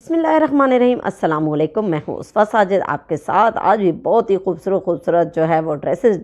बिस्मिल्लाहिर्रहमानिर्रहीम। अस्सलाम वालेकुम। मैं हूँ उसफा साजिद आपके साथ। आज भी बहुत ही खूबसूरत जो है वो ड्रेसेस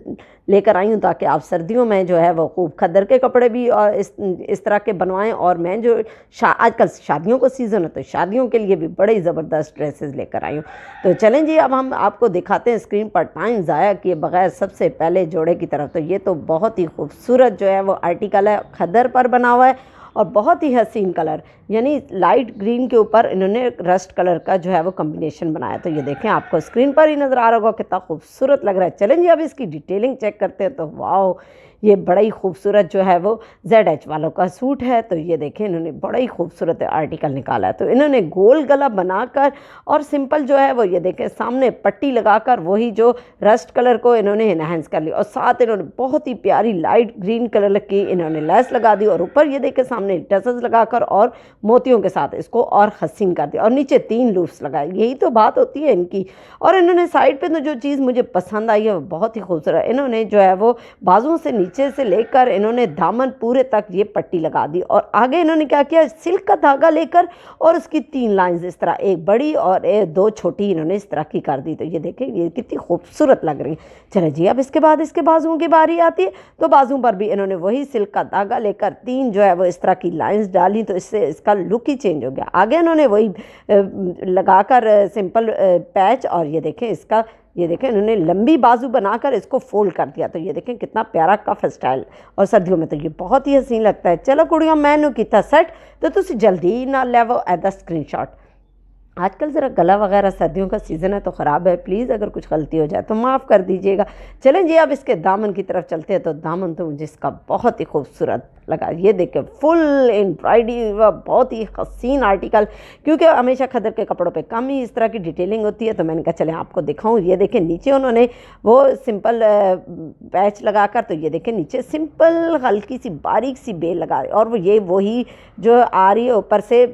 लेकर आई हूँ ताकि आप सर्दियों में जो है वो खूब खद्दर के कपड़े भी और इस तरह के बनवाएं। और मैं जो आजकल शादियों का सीज़न है तो शादियों के लिए भी बड़े ज़बरदस्त ड्रेसेस लेकर आई हूँ। तो चलें जी, अब हम आपको दिखाते हैं स्क्रीन पर टाइम ज़ाया किए बगैर सबसे पहले जोड़े की तरफ। तो ये तो बहुत ही खूबसूरत जो है वो आर्टिकल है, खद्दर पर बना हुआ है और बहुत ही हसीन कलर, यानी लाइट ग्रीन के ऊपर इन्होंने रस्ट कलर का जो है वो कॉम्बिनेशन बनाया। तो ये देखें, आपको स्क्रीन पर ही नज़र आ रहा होगा कितना खूबसूरत लग रहा है। चलें जी, अब इसकी डिटेलिंग चेक करते हैं। तो वाओ, ये बड़ा ही खूबसूरत जो है वो ZH वालों का सूट है। तो ये देखें, इन्होंने बड़ा ही खूबसूरत आर्टिकल निकाला है। तो इन्होंने गोल गला बनाकर और सिंपल जो है वो ये देखें सामने पट्टी लगाकर वही जो रस्ट कलर को इन्होंने इनहेंस कर लिया और साथ इन्होंने बहुत ही प्यारी लाइट ग्रीन कलर की इन्होंने लेस लगा दी और ऊपर ये देखें सामने टसल्स लगाकर और मोतियों के साथ इसको और हसीन कर दिया और नीचे 3 लूप्स लगाए। यही तो बात होती है इनकी। और इन्होंने साइड पे तो जो चीज़ मुझे पसंद आई है वो बहुत ही खूबसूरत, इन्होंने जो है वो बाजुओं से नीचे से लेकर इन्होंने दामन पूरे तक ये पट्टी लगा दी और आगे इन्होंने क्या किया, सिल्क का धागा लेकर और उसकी 3 लाइंस इस तरह, एक बड़ी और 2 छोटी इन्होंने इस तरह की कर दी। तो ये देखें, ये कितनी खूबसूरत लग रही है। चले जी, अब इसके बाद इसके बाजुओं की बारी आती है। तो बाजुओं पर भी इन्होंने वही सिल्क का धागा लेकर 3 जो है वो इस तरह की लाइंस डाली। तो इससे इसका लुक ही चेंज हो गया। आगे इन्होंने वही लगाकर सिंपल पैच और ये देखें इसका, ये देखें इन्होंने लंबी बाजू बनाकर इसको फोल्ड कर दिया। तो ये देखें कितना प्यारा कफ स्टाइल, और सर्दियों में तो ये बहुत ही हसीन लगता है। चलो कुड़ियों, मैनू किया सेट। तो तुम जल्दी ही ना लेवो एदा स्क्रीनशॉट। आजकल ज़रा गला वगैरह सर्दियों का सीज़न है तो ख़राब है, प्लीज़ अगर कुछ गलती हो जाए तो माफ़ कर दीजिएगा। चलें जी, अब इसके दामन की तरफ चलते हैं। तो दामन तो मुझे इसका बहुत ही खूबसूरत लगा। ये देखिए फुल एम्ब्रॉयडरी व बहुत ही हसीन आर्टिकल, क्योंकि हमेशा खद्दर के कपड़ों पे कम ही इस तरह की डिटेलिंग होती है। तो मैंने कहा चलें आपको दिखाऊं। ये देखें नीचे उन्होंने वो सिंपल पैच लगाकर, तो ये देखें नीचे सिंपल हल्की सी बारीक सी बेल लगा और वो ये वही जो आ रही है ऊपर से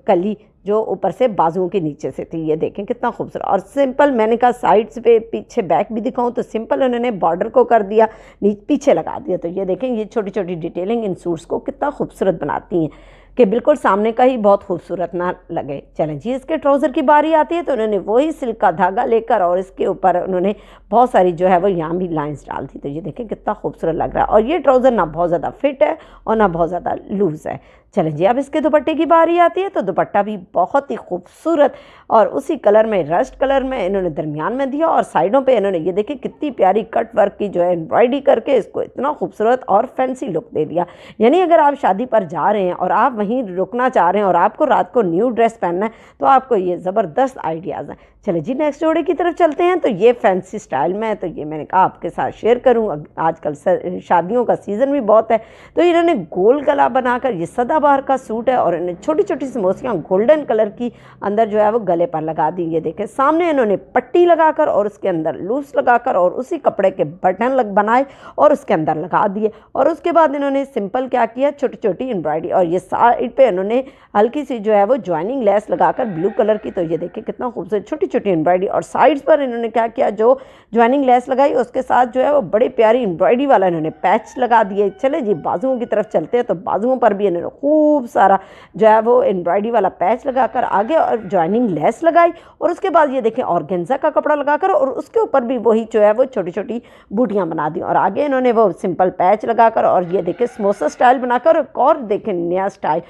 कली जो ऊपर से बाजुओं के नीचे से थी। ये देखें कितना खूबसूरत और सिंपल। मैंने कहा साइड्स पे पीछे बैक भी दिखाऊं तो सिंपल उन्होंने बॉर्डर को कर दिया, पीछे लगा दिया। तो ये देखें, ये छोटी छोटी डिटेलिंग इन सूट्स को कितना खूबसूरत बनाती हैं कि बिल्कुल सामने का ही बहुत खूबसूरत ना लगे। चलें जी, इसके ट्राउज़र की बारी आती है। तो उन्होंने वही सिल्क का धागा लेकर और इसके ऊपर उन्होंने बहुत सारी जो है वो यहाँ भी लाइंस डाल दी। तो ये देखें कितना खूबसूरत लग रहा है। और ये ट्राउज़र ना बहुत ज़्यादा फिट है और ना बहुत ज़्यादा लूज़ है। चलें जी, अब इसके दुपट्टे की बारी आती है। तो दुपट्टा भी बहुत ही खूबसूरत और उसी कलर में, रस्ट कलर में इन्होंने दरमियान में दिया और साइडों पे इन्होंने ये देखिए कितनी प्यारी कट वर्क की जो है एम्ब्रॉयडरी करके इसको इतना खूबसूरत और फैंसी लुक दे दिया। यानी अगर आप शादी पर जा रहे हैं और आप वहीं रुकना चाह रहे हैं और आपको रात को न्यू ड्रेस पहनना है तो आपको ये ज़बरदस्त आइडियाज़ हैं। चले जी, नेक्स्ट जोड़े की तरफ चलते हैं। तो ये फैंसी स्टाइल में है, तो ये मैंने कहा आपके साथ शेयर करूं। आजकल शादियों का सीज़न भी बहुत है। तो इन्होंने गोल गला बनाकर, ये सदाबहार का सूट है और इन्होंने छोटी छोटी सी मोतियाँ गोल्डन कलर की अंदर जो है वो गले पर लगा दी। ये देखें सामने इन्होंने पट्टी लगाकर और उसके अंदर लूज लगाकर और उसी कपड़े के बटन बनाए और उसके अंदर लगा दिए। और उसके बाद इन्होंने सिंपल क्या किया, छोटी छोटी एम्ब्रॉयडरी और ये साइड पे इन्होंने हल्की सी जो है वो ज्वाइनिंग लेस लगाकर ब्लू कलर की। तो ये देखें कितना खूबसूरत छोटी छोटी एम्ब्रॉयडरी और साइड्स पर इन्होंने क्या किया, जो ज्वाइनिंग लेस लगाई उसके साथ जो है वो बड़ी प्यारी एम्ब्रॉयडरी वाला इन्होंने पैच लगा दिए। चले जी, बाजुओं की तरफ चलते हैं। तो बाजुओं पर भी इन्होंने खूब सारा जो है वो एम्ब्रॉयडरी वाला पैच लगाकर आगे और ज्वाइनिंग लेस लगाई और उसके बाद ये देखें ऑर्गेन्जा का कपड़ा लगाकर और उसके ऊपर भी वही जो है वो छोटी छोटी बूटियाँ बना दी और आगे इन्होंने वो सिंपल पैच लगाकर और ये देखें समोसा स्टाइल बनाकर और देखें नया स्टाइल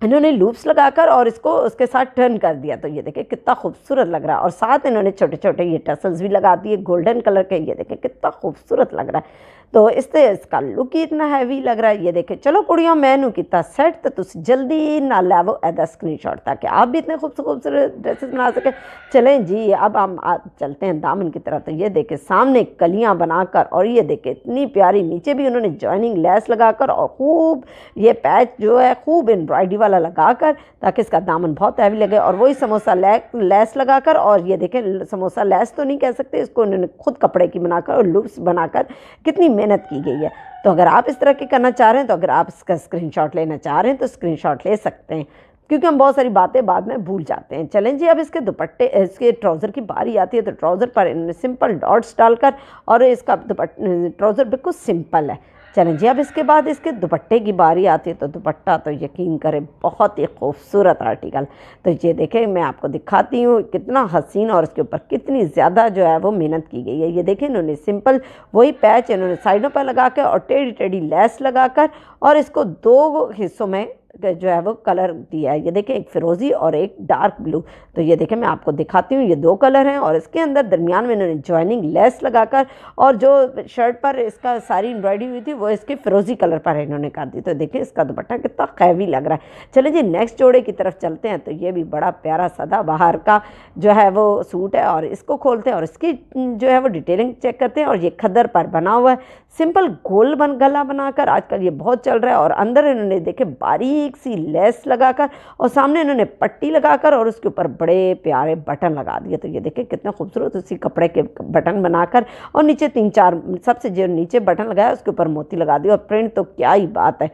इन्होंने लूप्स लगाकर और इसको उसके साथ टर्न कर दिया। तो ये देखें कितना खूबसूरत लग रहा है और साथ इन्होंने छोटे छोटे ये टसल्स भी लगा दिए गोल्डन कलर के। ये देखें कितना खूबसूरत लग रहा है। तो इससे इसका लुक ही इतना हैवी लग रहा है। ये देखें, चलो कुड़ियों, मैनू किया सेट। तो तुम जल्दी ना लेवो एदा स्क्रीनशॉट ताकि आप भी इतने खूबसूरत ड्रेसेस बना सकें। चलें जी, अब हम चलते हैं दामन की तरफ। तो ये देखें सामने कलियाँ बनाकर और ये देखें इतनी प्यारी नीचे भी उन्होंने जॉइनिंग लेस लगाकर और खूब ये पैच जो है खूब एम्ब्रॉयडरी वाला लगाकर ताकि इसका दामन बहुत हैवी लगे और वही समोसा लेस लगाकर और ये देखें समोसा लेस तो नहीं कह सकते इसको, उन्होंने खुद कपड़े की बनाकर और लूप्स बनाकर कितनी मेहनत की गई है। तो अगर आप इस तरह के करना चाह रहे हैं, तो अगर आप इसका स्क्रीनशॉट लेना चाह रहे हैं तो स्क्रीनशॉट ले सकते हैं, क्योंकि हम बहुत सारी बातें बाद में भूल जाते हैं। चलें जी, अब इसके दुपट्टे, इसके ट्राउज़र की बारी आती है। तो ट्राउज़र पर इन्होंने सिंपल डॉट्स डालकर और इसका ट्राउज़र बिल्कुल सिंपल है। चलें जी, अब इसके बाद इसके दुपट्टे की बारी आती है। तो दुपट्टा तो यकीन करें बहुत ही खूबसूरत आर्टिकल। तो ये देखें, मैं आपको दिखाती हूँ कितना हसीन और इसके ऊपर कितनी ज़्यादा जो है वो मेहनत की गई है। ये देखें, इन्होंने सिंपल वही पैच इन्होंने साइडों पर लगा कर और टेढ़ी टेढ़ी लेस लगाकर और इसको 2 हिस्सों में जो है वो कलर दिया है। ये देखें, एक फिरोज़ी और एक डार्क ब्लू। तो ये देखें, मैं आपको दिखाती हूँ, ये 2 कलर हैं और इसके अंदर दरमियान में इन्होंने जॉइनिंग लेस लगाकर और जो शर्ट पर इसका सारी एम्ब्रॉयडरी हुई थी वो इसके फिरोज़ी कलर पर इन्होंने कर दी। तो देखें, इसका दुपट्टा कितना खैवी लग रहा है। चलिए जी, नेक्स्ट जोड़े की तरफ चलते हैं। तो ये भी बड़ा प्यारा सदाबहार का जो है वो सूट है और इसको खोलते हैं और इसकी जो है वो डिटेलिंग चेक करते हैं। और ये खद्दर पर बना हुआ है, सिंपल गोल गला बनाकर आजकल ये बहुत चल रहा है। और अंदर इन्होंने देखे बारीक सी लेस लगाकर और सामने इन्होंने पट्टी लगाकर और उसके ऊपर बड़े प्यारे बटन लगा दिए। तो ये देखें कितने खूबसूरत उसी कपड़े के बटन बनाकर और नीचे 3-4 सबसे जो नीचे बटन लगाया उसके ऊपर मोती लगा दिया। और प्रिंट तो क्या ही बात है,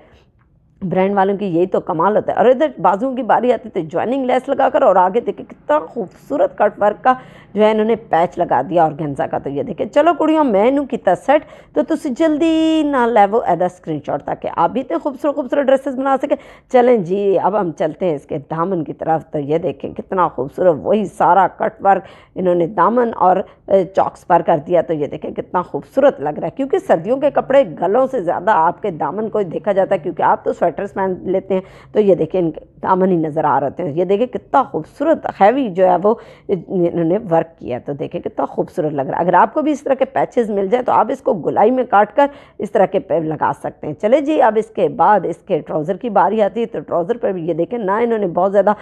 ब्रांड वालों की यही तो कमाल होता है। और इधर बाजुओं की बारी आती तो जॉइनिंग लेस लगाकर और आगे देखिए कितना खूबसूरत कट वर्क का जो है इन्होंने पैच लगा दिया और गेंजा का। तो ये देखें, चलो कुड़ियों मैनू किता सेट। तो तुसी जल्दी ना लैवो एदा स्क्रीनशॉट ताकि आप भी इतने खूबसूरत खूबसूरत ड्रेसेस बना सकें। चलें जी, अब हम चलते हैं इसके दामन की तरफ। तो ये देखें कितना खूबसूरत वही सारा कट वर्क इन्होंने दामन और चॉक्स पर कर दिया। तो ये देखें कितना खूबसूरत लग रहा है, क्योंकि सर्दियों के कपड़े गलों से ज़्यादा आपके दामन को देखा जाता है, क्योंकि आप तो स्वेटर्स पहन लेते हैं। तो ये देखें इनके दामन ही नज़र आ रहे हैं। ये देखें कितना खूबसूरत हैवी जो है वो इन्होंने वर्क किया। तो देखें कितना खूबसूरत लग रहा है। अगर आपको भी इस तरह के पैचेस मिल जाए तो आप इसको गुलाई में काट कर इस तरह के पैच लगा सकते हैं। चले जी, अब इसके बाद इसके ट्राउज़र की बारी आती है। तो ट्राउज़र पर भी ये देखें ना इन्होंने बहुत ज़्यादा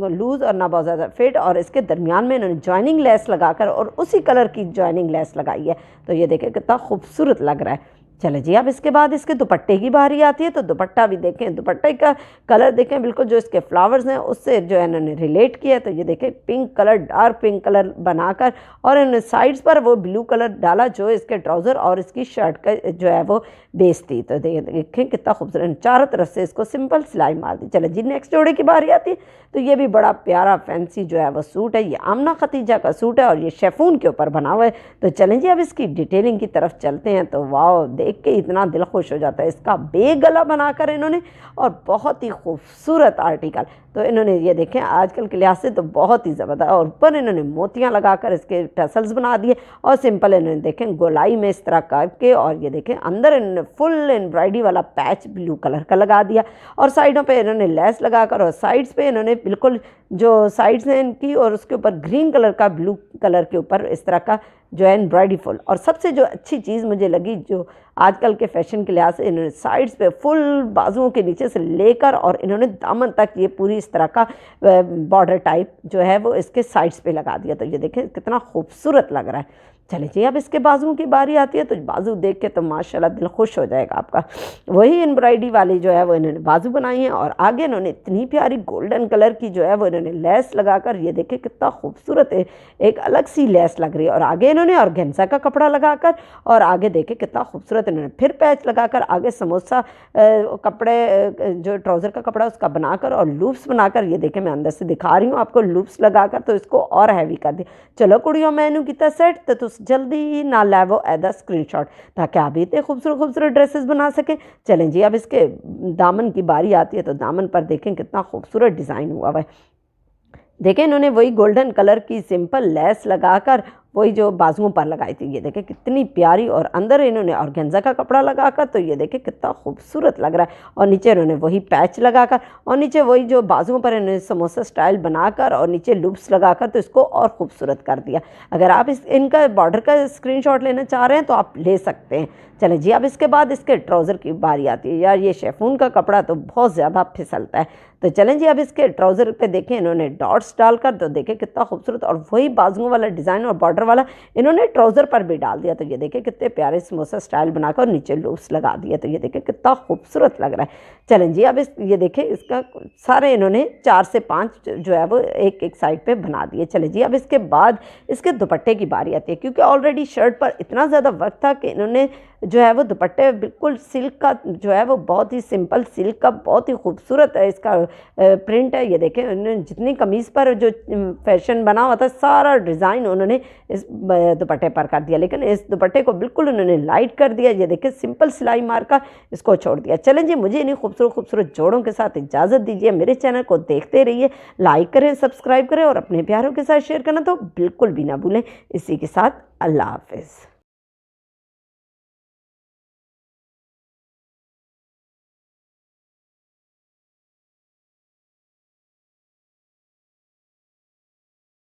लूज़ और ना बहुत ज़्यादा फिट, और इसके दरमियान में इन्होंने जॉइनिंग लेस लगाकर और उसी कलर की जॉइनिंग लेस लगाई है। तो ये देखें कितना खूबसूरत लग रहा है। चले जी, अब इसके बाद इसके दुपट्टे की बारी आती है। तो दुपट्टा भी देखें, दुपट्टे का कलर देखें बिल्कुल जो इसके फ्लावर्स हैं उससे जो है इन्होंने रिलेट किया है। तो ये देखें pink colour, dark pink colour बनाकर और इन्होंने साइड्स पर वो ब्लू कलर डाला जो इसके ट्राउज़र और इसकी शर्ट का जो है वो बेस थी। तो देखें कितना खूबसूरत, चारों तरफ से इसको सिंपल सिलाई मार दी। चले जी, नेक्स्ट जोड़े की बारी आती है। तो ये भी बड़ा प्यारा फैंसी जो है वो सूट है। ये आमना खतीजा का सूट है और ये शेफून के ऊपर बना हुआ है। तो चलें जी, अब इसकी डिटेलिंग की तरफ चलते हैं। तो वाह, देख के इतना दिल खुश हो जाता है। इसका बेगला बनाकर इन्होंने और बहुत ही खूबसूरत आर्टिकल। तो इन्होंने ये देखें आजकल के लिहाज से तो बहुत ही ज़बरदस्त, और ऊपर इन्होंने मोतियाँ लगाकर इसके टसल्स बना दिए और सिंपल इन्होंने देखें गोलाई में इस तरह करके, और ये देखें अंदर इन्होंने फुल एम्ब्रॉयडरी वाला पैच ब्लू कलर का लगा दिया और साइडों पे इन्होंने लेस लगाकर और साइड्स पे इन्होंने बिल्कुल जो साइड्स हैं इनकी और उसके ऊपर ग्रीन कलर का ब्लू कलर के ऊपर इस तरह का जो है एम्ब्रॉयडरी फुल। और सबसे जो अच्छी चीज़ मुझे लगी जो आजकल के फैशन के लिहाज से इन्होंने साइड्स पे फुल बाजुओं के नीचे से लेकर और इन्होंने दामन तक ये पूरी इस तरह का बॉर्डर टाइप जो है वो इसके साइड्स पे लगा दिया। तो ये देखें कितना खूबसूरत लग रहा है। चलिए जी, अब इसके बाजुओं की बारी आती है। तो बाजू देख के तो माशाल्लाह दिल खुश हो जाएगा आपका। वही एम्ब्रॉयडरी वाली जो है वो इन्होंने बाजू बनाई है और आगे इन्होंने इतनी प्यारी गोल्डन कलर की जो है वो इन्होंने लेस लगाकर, ये देखें कितना खूबसूरत है, एक अलग सी लेस लग रही है। और आगे इन्होंने ऑर्गेन्जा का कपड़ा लगाकर और आगे देखें कितना खूबसूरत इन्होंने फिर पैच लगाकर आगे समोसा कपड़े जो ट्राउज़र का कपड़ा उसका बनाकर और लूप्स बनाकर, ये देखें मैं अंदर से दिखा रही हूँ आपको, लूप्स लगाकर तो इसको और हैवी कर दिया। चलो कुड़ियों मैनू कितना सेट। तो जल्दी ना लेवो एदा स्क्रीनशॉट ताकि आप भी इतने खूबसूरत खूबसूरत ड्रेसेस बना सकें। चलें जी, अब इसके दामन की बारी आती है। तो दामन पर देखें कितना खूबसूरत डिज़ाइन हुआ है। देखें इन्होंने वही गोल्डन कलर की सिंपल लेस लगाकर वही जो बाजुओं पर लगाई थी, ये देखें कितनी प्यारी, और अंदर इन्होंने ऑर्गेन्जा का कपड़ा लगाकर तो ये देखें कितना खूबसूरत लग रहा है। और नीचे इन्होंने वही पैच लगाकर और नीचे वही जो बाजुओं पर इन्होंने समोसा स्टाइल बनाकर और नीचे लूप्स लगाकर तो इसको और खूबसूरत कर दिया। अगर आप इनका बॉर्डर का स्क्रीनशॉट लेना चाह रहे हैं तो आप ले सकते हैं। चलें जी, अब इसके बाद इसके ट्राउज़र की बारी आती है। यार ये शेफून का कपड़ा तो बहुत ज़्यादा फिसलता है। तो चलें जी, अब इसके ट्राउज़र पे देखें इन्होंने डॉट्स डालकर तो देखें कितना खूबसूरत, और वही बाजुओं वाला डिज़ाइन और बॉर्डर वाला इन्होंने ट्राउज़र पर भी डाल दिया। तो ये देखें कितने प्यारे समोसा स्टाइल बनाकर नीचे लूप्स लगा दिया। तो ये देखें कितना खूबसूरत लग रहा है। चलें जी, अब ये देखें इसका सारे इन्होंने 4 से 5 जो है वो एक एक साइड पे बना दिए। चलें जी, अब इसके बाद इसके दुपट्टे की बारी आती है, क्योंकि ऑलरेडी शर्ट पर इतना ज़्यादा वर्क था कि इन्होंने जो है वो दुपट्टे बिल्कुल सिल्क का जो है वो बहुत ही सिंपल सिल्क का बहुत ही खूबसूरत है इसका प्रिंट है। ये देखें उन्होंने जितनी कमीज़ पर जो फैशन बना हुआ था सारा डिज़ाइन उन्होंने इस दुपट्टे पर कर दिया, लेकिन इस दुपट्टे को बिल्कुल उन्होंने लाइट कर दिया। ये देखें सिंपल सिलाई मार का इसको छोड़ दिया। चलें जी, मुझे इन्हीं खूबसूरत खूबसूरत जोड़ों के साथ इजाज़त दीजिए। मेरे चैनल को देखते रहिए, लाइक करें, सब्सक्राइब करें और अपने प्यारों के साथ शेयर करना तो बिल्कुल भी ना भूलें। इसी के साथ अल्लाह हाफ़िज़।